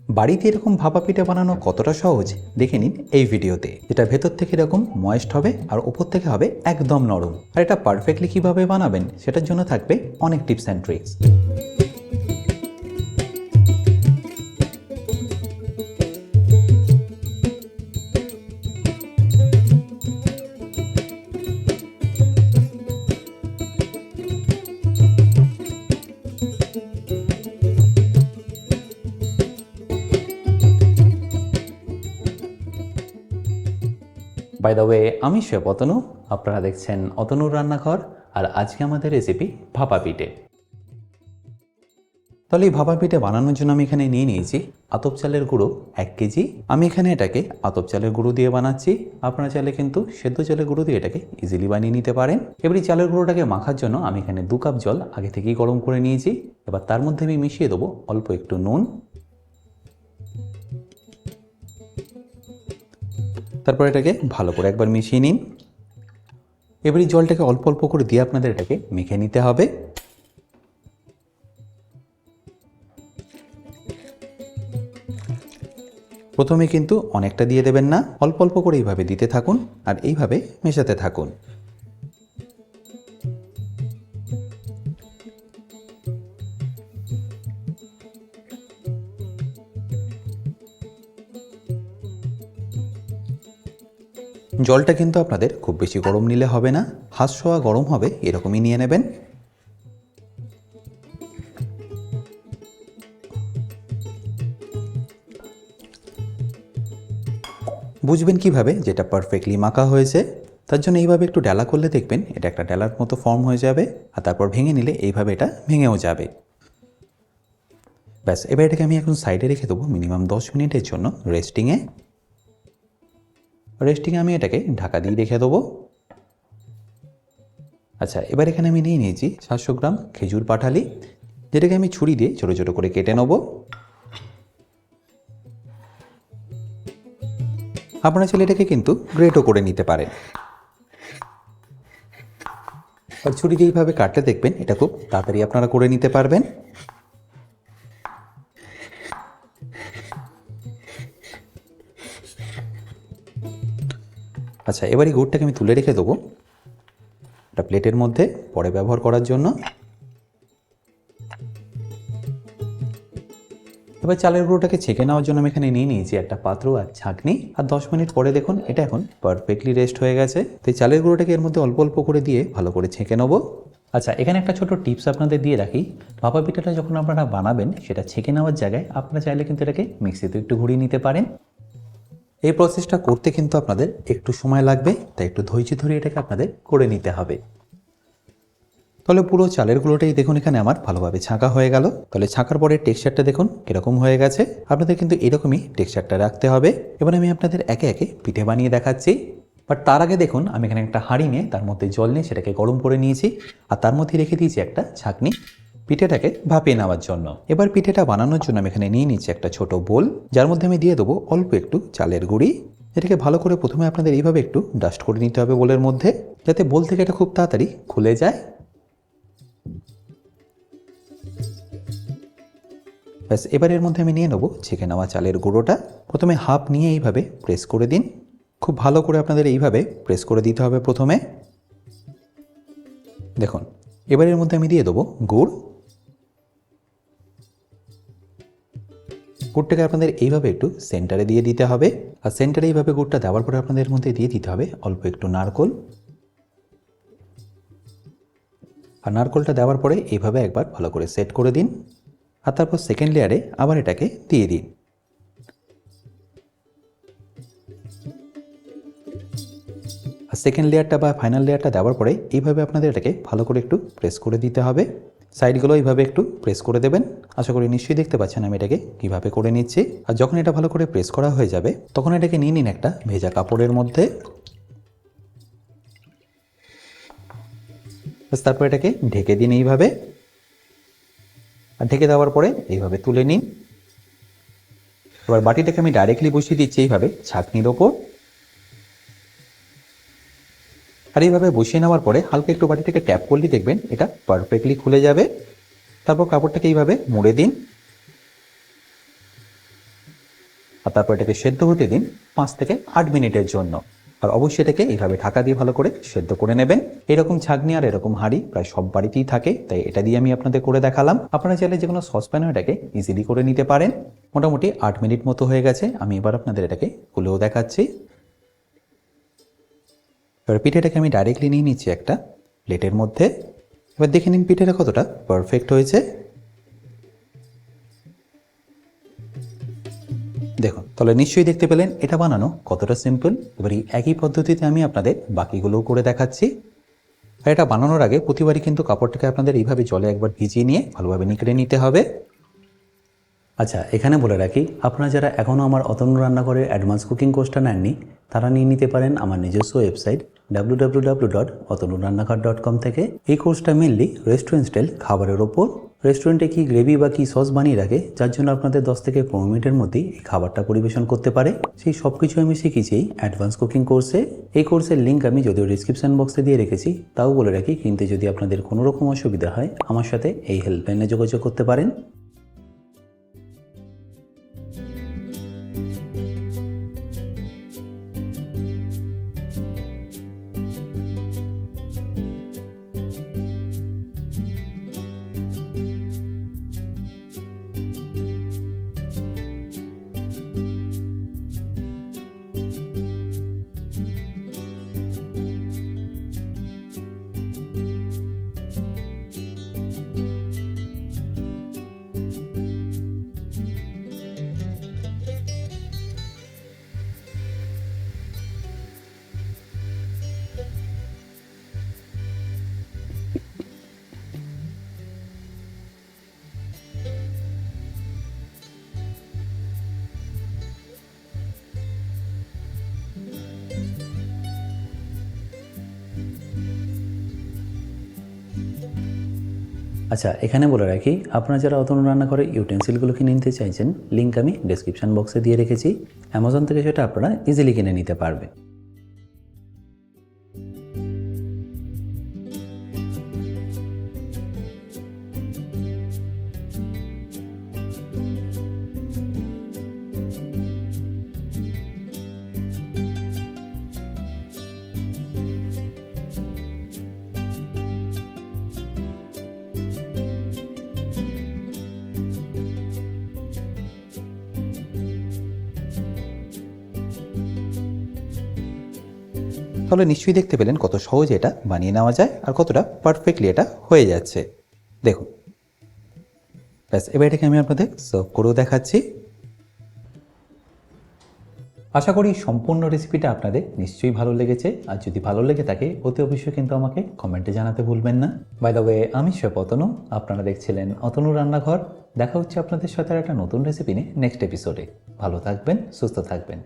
বাড়িতে এরকম ভাপা পিঠা বানানো কতটা সহজ দেখে নিন এই ভিডিওতে। এটা ভেতর থেকে এরকম ময়েস্ট হবে আর উপর থেকে হবে একদম নরম। আর এটা পারফেক্টলি কিভাবে বানাবেন সেটার জন্য থাকবে অনেক tips and tricks. By the way, আমি শেফ অতনু, আপনারা দেখছেন অতনুর রান্নাঘর। আর আজকে আমাদের রেসিপি ভাপা পিঠে। তাহলে এই ভাপা পিঠে বানানোর জন্য আমি এখানে নিয়ে নিয়েছি আতপ চালের গুঁড়ো 1 কেজি। আমি এখানে এটাকে আতপ চালের গুঁড়ো দিয়ে বানাচ্ছি। আপনারা চাইলে কিন্তু সেদ্ধ চালের গুঁড়ো দিয়ে এটাকে ইজিলি বানিয়ে নিতে পারেন। এবার এই চালের গুঁড়োটাকে মাখার জন্য আমি এখানে 2 কাপ জল আগে থেকেই গরম করে নিয়েছি। এবার তার মধ্যে আমি মিশিয়ে দেবো অল্প একটু নুন, তারপর এটাকে ভালো করে একবার মিশিয়ে নিন। এবার এই জলটাকে অল্প অল্প করে দিয়ে আপনাদের এটাকে মেখে নিতে হবে। প্রথমে কিন্তু অনেকটা দিয়ে দেবেন না, অল্প অল্প করে এইভাবে দিতে থাকুন আর এইভাবে মেশাতে থাকুন। জলটা কিন্তু আপনাদের খুব বেশি গরম নিলে হবে না, হাত ছোঁয়া গরম হবে এরকমই নিয়ে নেবেন। বুঝবেন কিভাবে যেটা পারফেক্টলি মাখা হয়েছে? তার জন্য এইভাবে একটু ডালা করলে দেখবেন এটা একটা ডালার মতো ফর্ম হয়ে যাবে, আর তারপর ভেঙে নিলে এইভাবে এটা ভেঙেও যাবে। ব্যাস, এবার এটাকে আমি এখন সাইডে রেখে দেবো মিনিমাম 10 মিনিটের জন্য রেস্টিংয়ে আমি এটাকে ঢাকা দিয়ে রেখে দেবো। আচ্ছা, এবার এখানে আমি নিয়ে নিয়েছি 700 গ্রাম খেজুর পাটালি, যেটাকে আমি ছুরি দিয়ে ছোটো ছোটো করে কেটে নেব। আপনারা চাইলে এটাকে কিন্তু গ্রেটও করে নিতে পারেন। আর ছুরি দিয়ে এইভাবে কাটলে দেখবেন এটা খুব তাড়াতাড়ি আপনারা করে নিতে পারবেন। আচ্ছা, এবার এই গুড়টাকে আমি তুলে রেখে দেবো একটা প্লেটের মধ্যে পরে ব্যবহার করার জন্য। এবার চালের গুঁড়োটাকে ছেঁকে নেওয়ার জন্য আমি এখানে নিয়ে নিয়েছি একটা পাত্র আর ছাঁকনি। আর 10 মিনিট পরে দেখুন এটা এখন পারফেক্টলি রেস্ট হয়ে গেছে। তো এই চালের গুঁড়োটাকে এর মধ্যে অল্প অল্প করে দিয়ে ভালো করে ছেঁকে নেবো। আচ্ছা, এখানে একটা ছোট টিপস আপনাদের দিয়ে রাখি। ভাপা পিঠাটা যখন আপনারা বানাবেন সেটা ছেঁকে নেওয়ার জায়গায় আপনারা চাইলে কিন্তু এটাকে মিক্সিতে একটু ঘুরিয়ে নিতে পারেন। এই প্রসেসটা করতে কিন্তু আপনাদের একটু সময় লাগবে, তাই একটু ধৈর্য ধরে এটাকে আপনাদের করে নিতে হবে। তাহলে পুরো চালের গুঁড়োটাই দেখুন এখানে আমার ভালোভাবে ছাঁকা হয়ে গেল। তাহলে ছাঁকার পরে টেক্সচারটা দেখুন এরকম হয়ে গেছে। আপনাদের কিন্তু এরকমই টেক্সচারটা রাখতে হবে। এবার আমি আপনাদের একে একে পিঠে বানিয়ে দেখাচ্ছি। বাট তার আগে দেখুন আমি এখানে একটা হাঁড়ি নিয়ে তার মধ্যে জল নিয়ে সেটাকে গরম করে নিয়েছি, আর তার মধ্যে রেখে দিয়েছি একটা ছাঁকনি পিঠেটাকে ভাপিয়ে নেওয়ার জন্য। এবার পিঠেটা বানানোর জন্য আমি এখানে নিয়ে নিচ্ছি একটা ছোট বোল, যার মধ্যে আমি দিয়ে দেবো অল্প একটু চালের গুঁড়ি। এটাকে ভালো করে প্রথমে আপনাদের এইভাবে একটু ডাস্ট করে নিতে হবে বোলের মধ্যে, যাতে বোল থেকে এটা খুব তাড়াতাড়ি খুলে যায়। ব্যাস, এবার এর মধ্যে আমি নিয়ে নেবো ছেঁকে নেওয়া চালের গুঁড়োটা। প্রথমে হাফ নিয়ে এইভাবে প্রেস করে দিন। খুব ভালো করে আপনাদের এইভাবে প্রেস করে দিতে হবে প্রথমে। দেখুন, এবার এর মধ্যে আমি দিয়ে দেবো গুড়। গুড়টাকে আপনাদের এইভাবে একটু সেন্টারে দিয়ে দিতে হবে। আর সেন্টারে এইভাবে গুড়টা দেওয়ার পরে আপনাদের মধ্যে দিয়ে দিতে হবে অল্প একটু নারকোল। আর নারকোলটা দেওয়ার পরে এইভাবে একবার ভালো করে সেট করে দিন। আর তারপর সেকেন্ড লেয়ারে আবার এটাকে দিয়ে দিন। আর সেকেন্ড লেয়ারটা বা ফাইনাল লেয়ারটা দেওয়ার পরে এইভাবে আপনাদের এটাকে ভালো করে একটু প্রেস করে দিতে হবে। সাইডগুলো এইভাবে একটু প্রেস করে দেবেন। আশা করি নিশ্চয়ই দেখতে পাচ্ছেন আমি এটাকে কীভাবে করে নিচ্ছি। আর যখন এটা ভালো করে প্রেস করা হয়ে যাবে তখন এটাকে নিয়ে নিন একটা ভেজা কাপড়ের মধ্যে। তারপর এটাকে ঢেকে দিন এইভাবে। আর ঢেকে দেওয়ার পরে এইভাবে তুলে নিন। এবার বাটিটাকে আমি ডাইরেক্টলি বসিয়ে দিচ্ছি এইভাবে ছাঁকনির ওপর। আর এইভাবে বসিয়ে নেওয়ার পরে হালকা একটু বাটিটাকে ট্যাপ করলেই দেখবেন এটা পারফেক্টলি খুলে যাবে। তারপর কাপড়টাকে এইভাবে মুড়ে দিন। আর তারপর এটাকে সেদ্ধ হতে দিন 5 থেকে 8 মিনিটের জন্য। আর অবশ্যই এটাকে এইভাবে ঢাকা দিয়ে ভালো করে সেদ্ধ করে নেবেন। এরকম ছাঁকনি আর এরকম হাঁড়ি প্রায় সব বাড়িতেই থাকে, তাই এটা দিয়ে আমি আপনাদের করে দেখালাম। আপনারা চাইলে যে কোনো সসপ্যানেও এটাকে ইজিলি করে নিতে পারেন। মোটামুটি 8 মিনিট মতো হয়ে গেছে। আমি এবার আপনাদের এটাকে খুলেও দেখাচ্ছি। এবার পিঠেটাকে আমি ডাইরেক্টলি নিয়ে নিচ্ছি একটা প্লেটের মধ্যে। এবার দেখে নিন পিঠেটা কতটা পারফেক্ট হয়েছে। দেখুন, তাহলে নিশ্চয়ই দেখতে পেলেন এটা বানানো কতটা সিম্পল। এবার এই একই পদ্ধতিতে আমি আপনাদের বাকিগুলোও করে দেখাচ্ছি। আর এটা বানানোর আগে প্রতিবারই কিন্তু কাপড়টাকে আপনাদের এইভাবে জলে একবার ভিজিয়ে নিয়ে ভালোভাবে নিকড়ে নিতে হবে। আচ্ছা, এখানে বলে রাখি, আপনারা যারা এখনও আমার অতনু রান্নাঘরের অ্যাডভান্স কুকিং কোর্সটা নেননি, তারা নিয়ে নিতে পারেন আমার নিজস্ব ওয়েবসাইট www.otonurannakar.com থেকে। এই কোর্সটা মেনলি রেস্টুরেন্ট স্টাইল খাবারের ওপর। রেস্টুরেন্টে কি গ্রেভি বা কি সস বানিয়ে রাখে, যার জন্য আপনাদের 10 থেকে 15 মিনিটের মধ্যেই এই খাবারটা পরিবেশন করতে পারে, সেই সব কিছু আমি শিখেছি এই অ্যাডভান্স কুকিং কোর্সে। এই কোর্সের লিঙ্ক আমি যদিও ডিসক্রিপশন বক্সে দিয়ে রেখেছি, তাও বলে রাখি কিনতে যদি আপনাদের কোনো রকম অসুবিধা হয় আমার সাথে এই হেল্পলাইনে যোগাযোগ করতে পারেন। আচ্ছা, এখানে বলে রাখি, আপনারা যারা অতনু রান্নাঘরের ইউটেন্সিলগুলো কিনে নিতে চাইছেন, লিঙ্ক আমি ডেসক্রিপশন বক্সে দিয়ে রেখেছি। অ্যামাজন থেকে সেটা আপনারা ইজিলি কিনে নিতে পারবেন। তাহলে নিশ্চয়ই দেখতে পেলেন কত সহজে এটা বানিয়ে নেওয়া যায় আর কতটা পারফেক্টলি এটা হয়ে যাচ্ছে। দেখুন, ব্যাস, এবার এটাকে আমি আপনাদের সার্ভ করেও দেখাচ্ছি। আশা করি সম্পূর্ণ রেসিপিটা আপনাদের নিশ্চয়ই ভালো লেগেছে। আর যদি ভালো লেগে থাকে অতি অবশ্যই কিন্তু আমাকে কমেন্টে জানাতে ভুলবেন না। বাই দ্য ওয়ে, আমি শেফ অতনু, আপনারা দেখছিলেন অতনু রান্নাঘর। দেখা হচ্ছে আপনাদের সাথে একটা নতুন রেসিপি নিয়ে নেক্সট এপিসোডে। ভালো থাকবেন, সুস্থ থাকবেন।